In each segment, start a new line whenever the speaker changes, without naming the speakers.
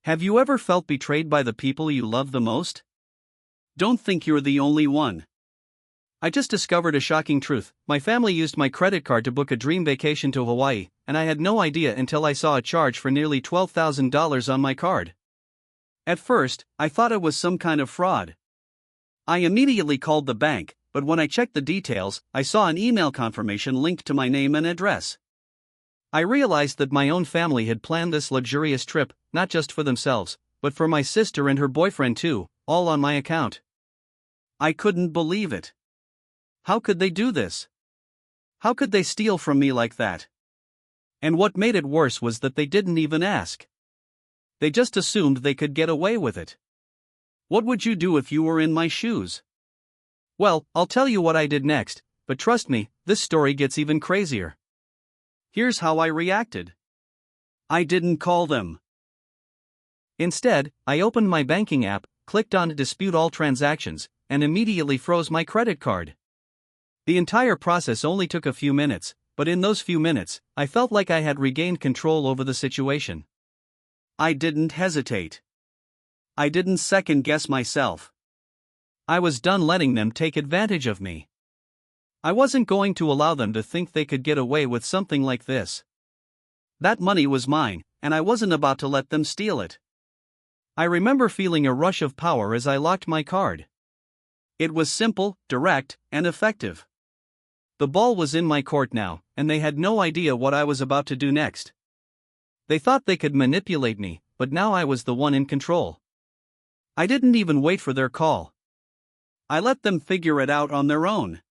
Have you ever felt betrayed by the people you love the most? Don't think you're the only one. I just discovered a shocking truth. My family used my credit card to book a dream vacation to Hawaii, and I had no idea until I saw a charge for nearly $12,000 on my card. At first, I thought it was some kind of fraud. I immediately called the bank, but when I checked the details, I saw an email confirmation linked to my name and address. I realized that my own family had planned this luxurious trip, not just for themselves, but for my sister and her boyfriend too, all on my account. I couldn't believe it. How could they do this? How could they steal from me like that? And what made it worse was that they didn't even ask. They just assumed they could get away with it. What would you do if you were in my shoes? Well, I'll tell you what I did next, but trust me, this story gets even crazier. Here's how I reacted. I didn't call them. Instead, I opened my banking app, clicked on Dispute All Transactions, and immediately froze my credit card. The entire process only took a few minutes, but in those few minutes, I felt like I had regained control over the situation. I didn't hesitate. I didn't second-guess myself. I was done letting them take advantage of me. I wasn't going to allow them to think they could get away with something like this. That money was mine, and I wasn't about to let them steal it. I remember feeling a rush of power as I locked my card. It was simple, direct, and effective. The ball was in my court now, and they had no idea what I was about to do next. They thought they could manipulate me, but now I was the one in control. I didn't even wait for their call. I let them figure it out on their own.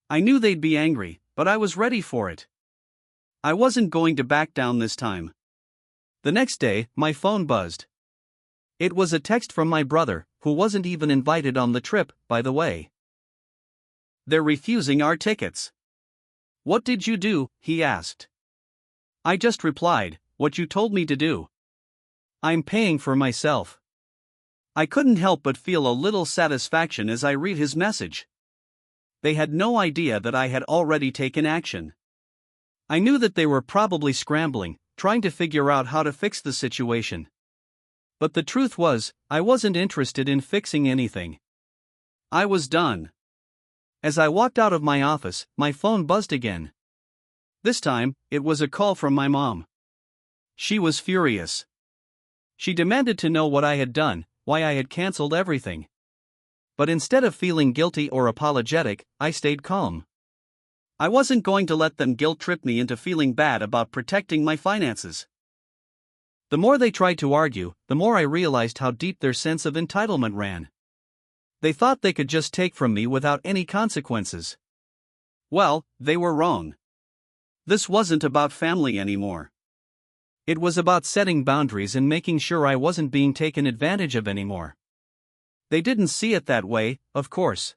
I knew they'd be angry, but I was ready for it. I wasn't going to back down this time. The next day, my phone buzzed. It was a text from my brother, who wasn't even invited on the trip, by the way. They're refusing our tickets. What did you do? He asked. I just replied, what you told me to do. I'm paying for myself. I couldn't help but feel a little satisfaction as I read his message. They had no idea that I had already taken action. I knew that they were probably scrambling, trying to figure out how to fix the situation. But the truth was, I wasn't interested in fixing anything. I was done. As I walked out of my office, my phone buzzed again. This time, it was a call from my mom. She was furious. She demanded to know what I had done, why I had canceled everything. But instead of feeling guilty or apologetic, I stayed calm. I wasn't going to let them guilt-trip me into feeling bad about protecting my finances. The more they tried to argue, the more I realized how deep their sense of entitlement ran. They thought they could just take from me without any consequences. Well, they were wrong. This wasn't about family anymore. It was about setting boundaries and making sure I wasn't being taken advantage of anymore. They didn't see it that way, of course.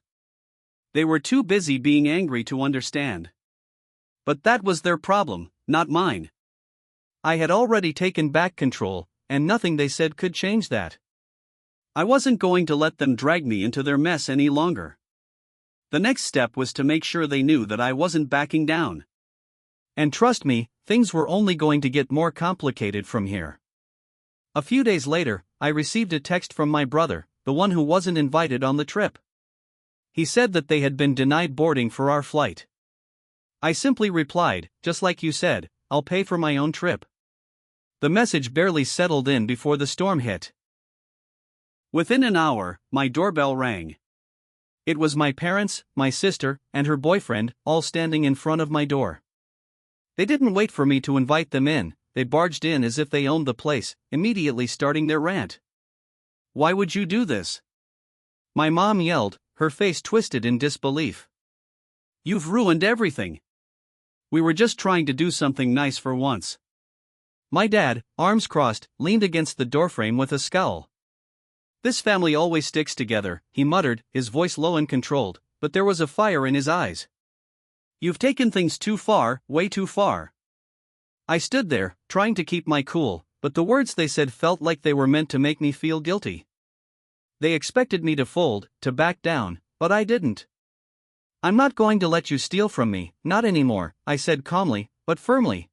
They were too busy being angry to understand. But that was their problem, not mine. I had already taken back control, and nothing they said could change that. I wasn't going to let them drag me into their mess any longer. The next step was to make sure they knew that I wasn't backing down. And trust me, things were only going to get more complicated from here. A few days later, I received a text from my brother, the one who wasn't invited on the trip. He said that they had been denied boarding for our flight. I simply replied, just like you said, I'll pay for my own trip. The message barely settled in before the storm hit. Within an hour, my doorbell rang. It was my parents, my sister, and her boyfriend, all standing in front of my door. They didn't wait for me to invite them in, they barged in as if they owned the place, immediately starting their rant. Why would you do this? My mom yelled, her face twisted in disbelief. You've ruined everything. We were just trying to do something nice for once. My dad, arms crossed, leaned against the doorframe with a scowl. This family always sticks together, he muttered, his voice low and controlled, but there was a fire in his eyes. You've taken things too far, way too far. I stood there, trying to keep my cool, but the words they said felt like they were meant to make me feel guilty. They expected me to fold, to back down, but I didn't. I'm not going to let you steal from me, not anymore, I said calmly, but firmly.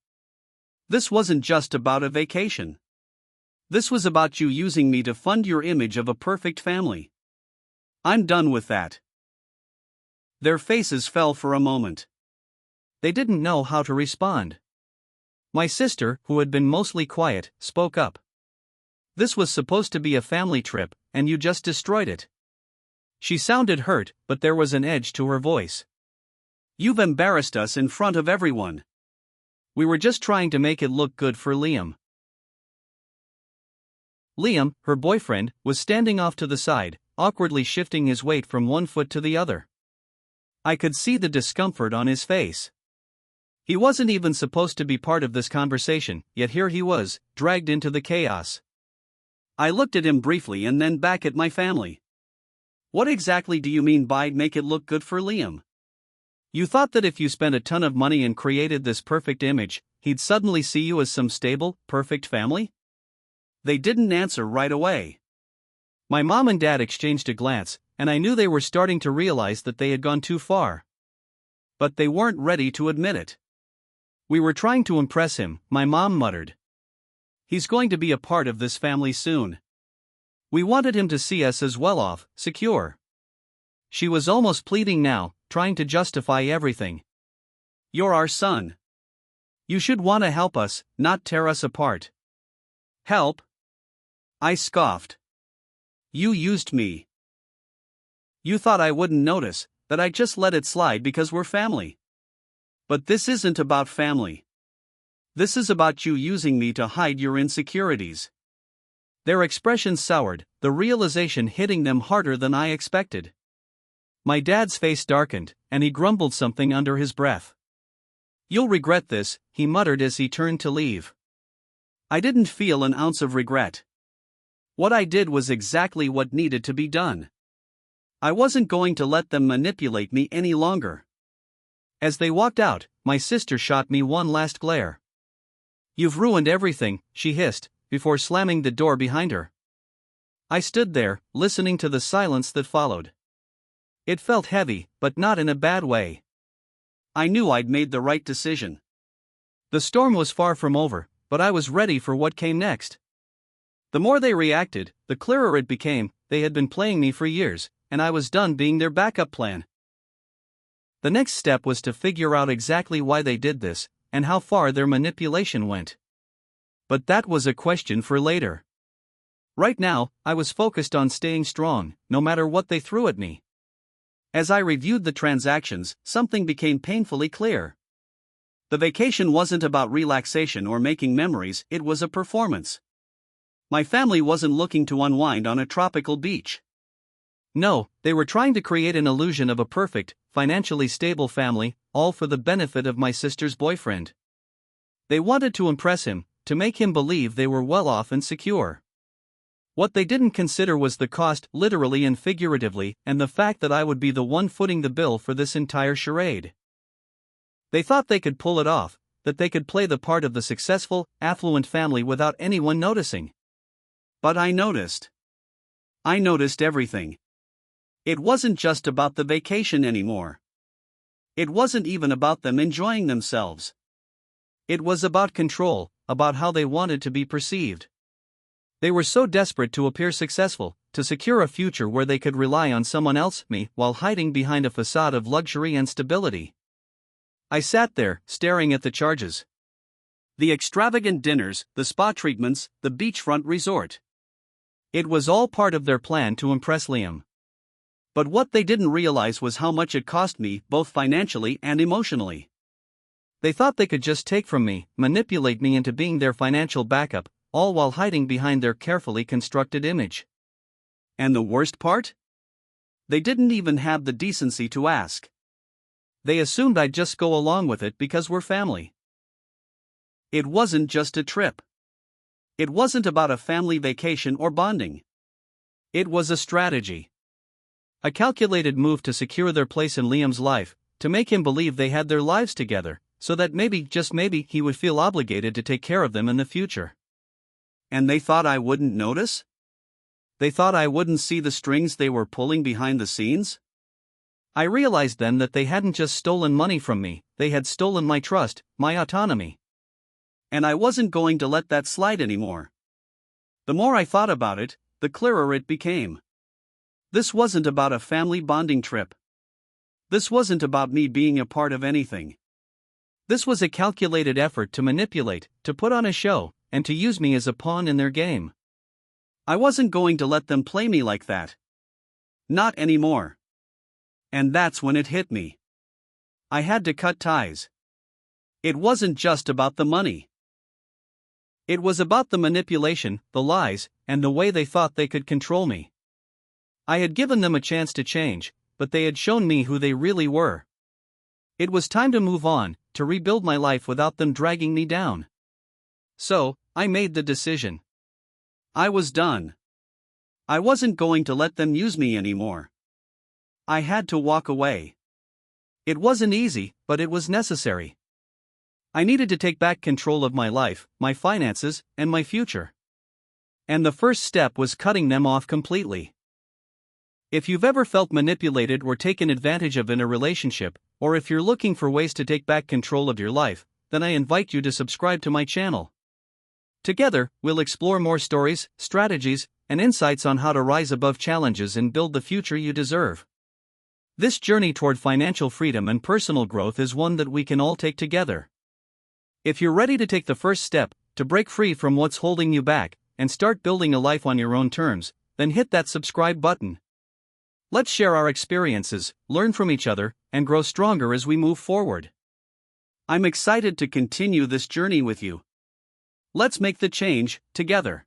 This wasn't just about a vacation. This was about you using me to fund your image of a perfect family. I'm done with that." Their faces fell for a moment. They didn't know how to respond. My sister, who had been mostly quiet, spoke up. "This was supposed to be a family trip, and you just destroyed it." She sounded hurt, but there was an edge to her voice. "You've embarrassed us in front of everyone. We were just trying to make it look good for Liam." Liam, her boyfriend, was standing off to the side, awkwardly shifting his weight from one foot to the other. I could see the discomfort on his face. He wasn't even supposed to be part of this conversation, yet here he was, dragged into the chaos. I looked at him briefly and then back at my family. "What exactly do you mean by make it look good for Liam? You thought that if you spent a ton of money and created this perfect image, he'd suddenly see you as some stable, perfect family?" They didn't answer right away. My mom and dad exchanged a glance, and I knew they were starting to realize that they had gone too far. But they weren't ready to admit it. "We were trying to impress him," my mom muttered. "He's going to be a part of this family soon. We wanted him to see us as well off, secure." She was almost pleading now, trying to justify everything. "You're our son. You should want to help us, not tear us apart." "Help?" I scoffed. "You used me. You thought I wouldn't notice, that I just let it slide because we're family. But this isn't about family. This is about you using me to hide your insecurities." Their expressions soured, the realization hitting them harder than I expected. My dad's face darkened, and he grumbled something under his breath. "You'll regret this," he muttered as he turned to leave. I didn't feel an ounce of regret. What I did was exactly what needed to be done. I wasn't going to let them manipulate me any longer. As they walked out, my sister shot me one last glare. "You've ruined everything," she hissed, before slamming the door behind her. I stood there, listening to the silence that followed. It felt heavy, but not in a bad way. I knew I'd made the right decision. The storm was far from over, but I was ready for what came next. The more they reacted, the clearer it became, they had been playing me for years, and I was done being their backup plan. The next step was to figure out exactly why they did this, and how far their manipulation went. But that was a question for later. Right now, I was focused on staying strong, no matter what they threw at me. As I reviewed the transactions, something became painfully clear. The vacation wasn't about relaxation or making memories, it was a performance. My family wasn't looking to unwind on a tropical beach. No, they were trying to create an illusion of a perfect, financially stable family, all for the benefit of my sister's boyfriend. They wanted to impress him, to make him believe they were well off and secure. What they didn't consider was the cost, literally and figuratively, and the fact that I would be the one footing the bill for this entire charade. They thought they could pull it off, that they could play the part of the successful, affluent family without anyone noticing. But I noticed. I noticed everything. It wasn't just about the vacation anymore. It wasn't even about them enjoying themselves. It was about control, about how they wanted to be perceived. They were so desperate to appear successful, to secure a future where they could rely on someone else, me, while hiding behind a facade of luxury and stability. I sat there, staring at the charges. The extravagant dinners, the spa treatments, the beachfront resort. It was all part of their plan to impress Liam. But what they didn't realize was how much it cost me, both financially and emotionally. They thought they could just take from me, manipulate me into being their financial backup, all while hiding behind their carefully constructed image. And the worst part? They didn't even have the decency to ask. They assumed I'd just go along with it because we're family. It wasn't just a trip. It wasn't about a family vacation or bonding. It was a strategy. A calculated move to secure their place in Liam's life, to make him believe they had their lives together, so that maybe, just maybe, he would feel obligated to take care of them in the future. And they thought I wouldn't notice? They thought I wouldn't see the strings they were pulling behind the scenes? I realized then that they hadn't just stolen money from me, they had stolen my trust, my autonomy. And I wasn't going to let that slide anymore. The more I thought about it, the clearer it became. This wasn't about a family bonding trip. This wasn't about me being a part of anything. This was a calculated effort to manipulate, to put on a show, and to use me as a pawn in their game. I wasn't going to let them play me like that. Not anymore. And that's when it hit me. I had to cut ties. It wasn't just about the money. It was about the manipulation, the lies, and the way they thought they could control me. I had given them a chance to change, but they had shown me who they really were. It was time to move on, to rebuild my life without them dragging me down. So, I made the decision. I was done. I wasn't going to let them use me anymore. I had to walk away. It wasn't easy, but it was necessary. I needed to take back control of my life, my finances, and my future. And the first step was cutting them off completely. If you've ever felt manipulated or taken advantage of in a relationship, or if you're looking for ways to take back control of your life, then I invite you to subscribe to my channel. Together, we'll explore more stories, strategies, and insights on how to rise above challenges and build the future you deserve. This journey toward financial freedom and personal growth is one that we can all take together. If you're ready to take the first step, to break free from what's holding you back, and start building a life on your own terms, then hit that subscribe button. Let's share our experiences, learn from each other, and grow stronger as we move forward. I'm excited to continue this journey with you. Let's make the change, together.